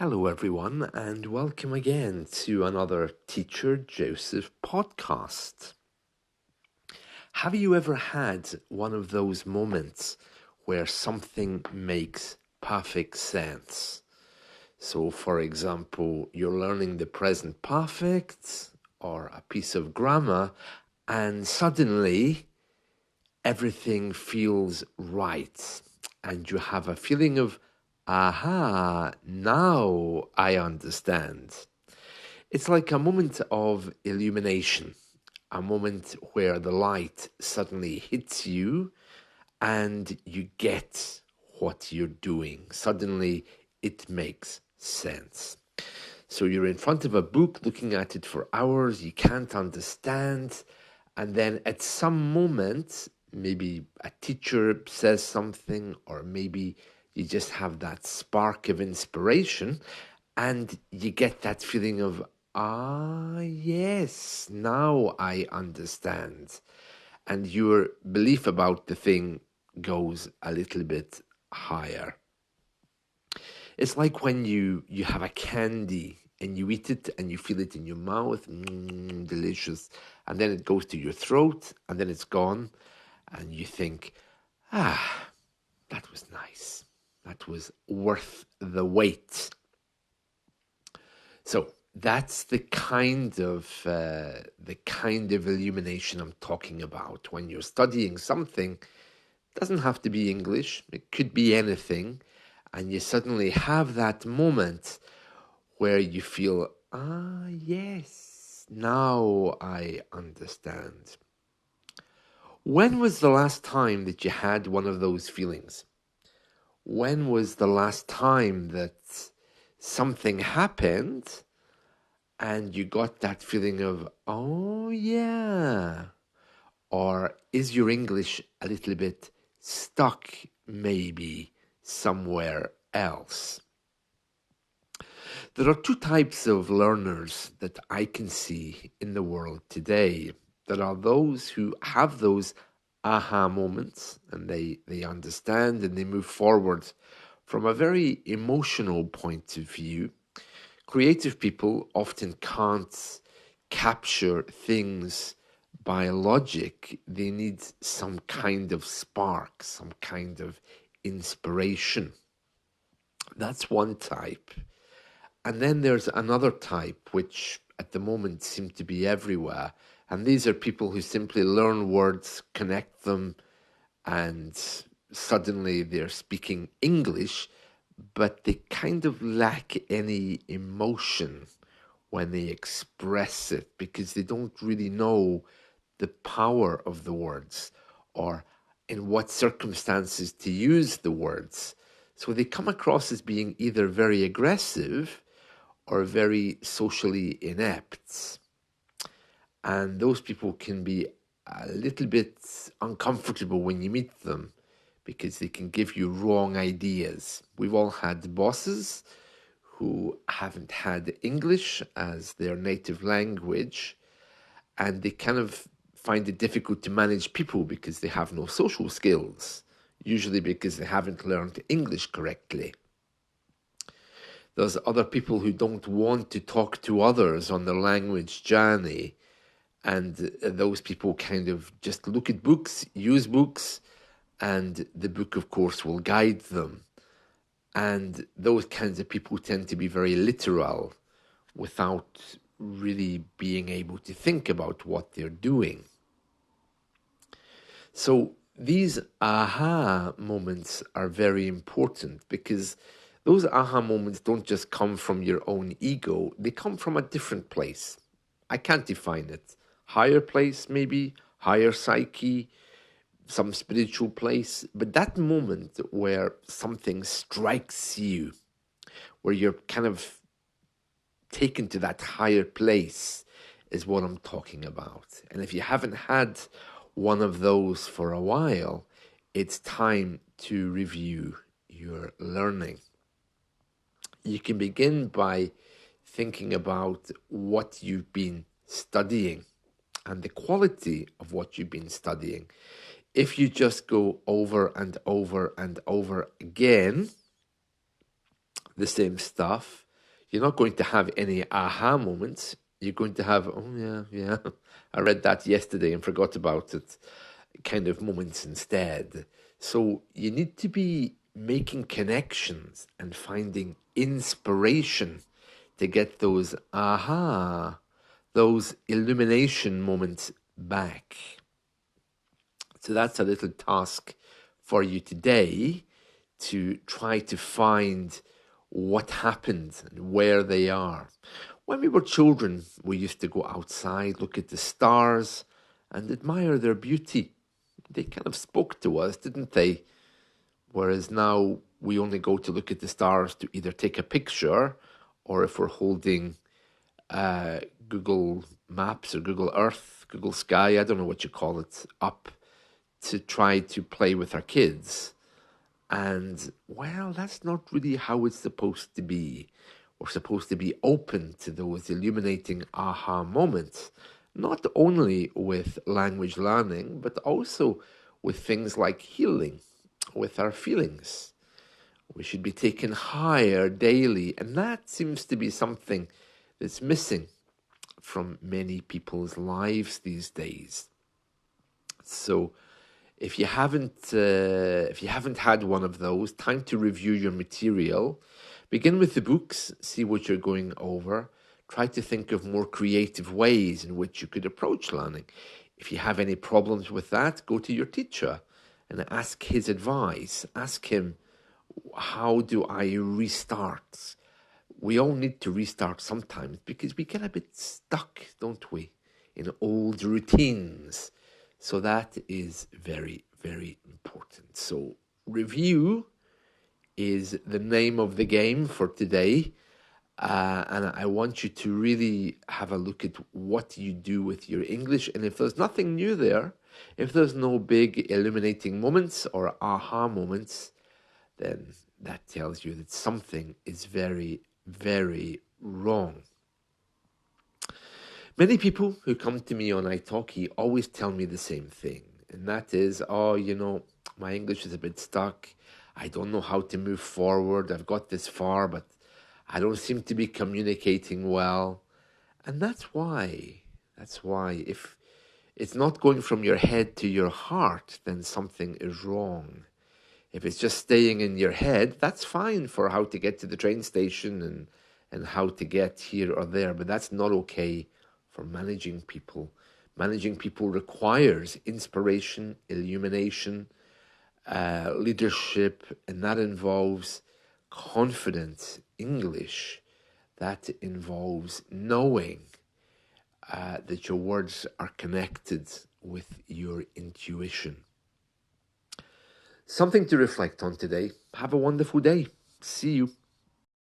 Hello, everyone, and welcome again to another Teacher Joseph podcast. Have you ever had one of those moments where something makes perfect sense? So, for example, you're learning the present perfect or a piece of grammar, and suddenly everything feels right, and you have a feeling of, aha, now I understand. It's like a moment of illumination, a moment where the light suddenly hits you and you get what you're doing. Suddenly it makes sense. So you're in front of a book looking at it for hours, you can't understand, and then at some moment, maybe a teacher says something, or maybe you just have that spark of inspiration, and you get that feeling of, yes, now I understand. And your belief about the thing goes a little bit higher. It's like when you have a candy and you eat it and you feel it in your mouth, delicious, and then it goes to your throat and then it's gone, and you think, that was nice. That was worth the wait. So that's the kind of illumination I'm talking about when you're studying something. It doesn't have to be English. It could be anything, and you suddenly have that moment where you feel, yes, now I understand. When was the last time that you had one of those feelings? When was the last time that something happened and you got that feeling of, oh yeah? Or is your English a little bit stuck maybe somewhere else? There are two types of learners that I can see in the world today. There are those who have those aha moments and they understand and they move forward from a very emotional point of view. Creative people often can't capture things by logic. They need some kind of spark, some kind of inspiration. That's one type. And then there's another type, which at the moment seem to be everywhere. And these are people who simply learn words, connect them, and suddenly they're speaking English, but they kind of lack any emotion when they express it because they don't really know the power of the words or in what circumstances to use the words. So they come across as being either very aggressive or very socially inept. And those people can be a little bit uncomfortable when you meet them because they can give you wrong ideas. We've all had bosses who haven't had English as their native language, and they kind of find it difficult to manage people because they have no social skills, usually because they haven't learned English correctly. There's other people who don't want to talk to others on their language journey, and those people kind of just look at books, use books, and the book, of course, will guide them. And those kinds of people tend to be very literal without really being able to think about what they're doing. So these aha moments are very important because those aha moments don't just come from your own ego, they come from a different place. I can't define it. Higher place, maybe, higher psyche, some spiritual place. But that moment where something strikes you, where you're kind of taken to that higher place, is what I'm talking about. And if you haven't had one of those for a while, it's time to review your learning. You can begin by thinking about what you've been studying and the quality of what you've been studying. If you just go over and over and over again the same stuff, You're not going to have any aha moments. You're going to have, oh, yeah, yeah, I read that yesterday and forgot about it kind of moments instead. So you need to be making connections and finding inspiration to get those aha, those illumination moments back. So that's a little task for you today, to try to find what happened and where they are. When we were children, we used to go outside, look at the stars, and admire their beauty. They kind of spoke to us, didn't they? Whereas now we only go to look at the stars to either take a picture, or if we're holding Google Maps or Google Earth, Google Sky, I don't know what you call it, up to try to play with our kids. And well, that's not really how it's supposed to be. We're supposed to be open to those illuminating aha moments, not only with language learning, but also with things like healing, with our feelings. We should be taken higher daily, and that seems to be something that's missing from many people's lives these days. So if you haven't had one of those, time to review your material. Begin with the books, see what you're going over. Try to think of more creative ways in which you could approach learning. If you have any problems with that, go to your teacher and ask his advice. Ask him, how do I restart? We all need to restart sometimes because we get a bit stuck, don't we, in old routines. So that is very, very important. So review is the name of the game for today. And I want you to really have a look at what you do with your English. And if there's nothing new there, if there's no big illuminating moments or aha moments, then that tells you that something is very, very wrong. Many people who come to me on italki always tell me the same thing, and that is, oh, my English is a bit stuck. I don't know how to move forward. I've got this far, but I don't seem to be communicating well. And that's why. If it's not going from your head to your heart, then something is wrong. If it's just staying in your head, that's fine for how to get to the train station and how to get here or there, but that's not okay for managing people. Managing people requires inspiration, illumination, leadership, and that involves confident English. That involves knowing that your words are connected with your intuition. Something to reflect on today. Have a wonderful day. See you.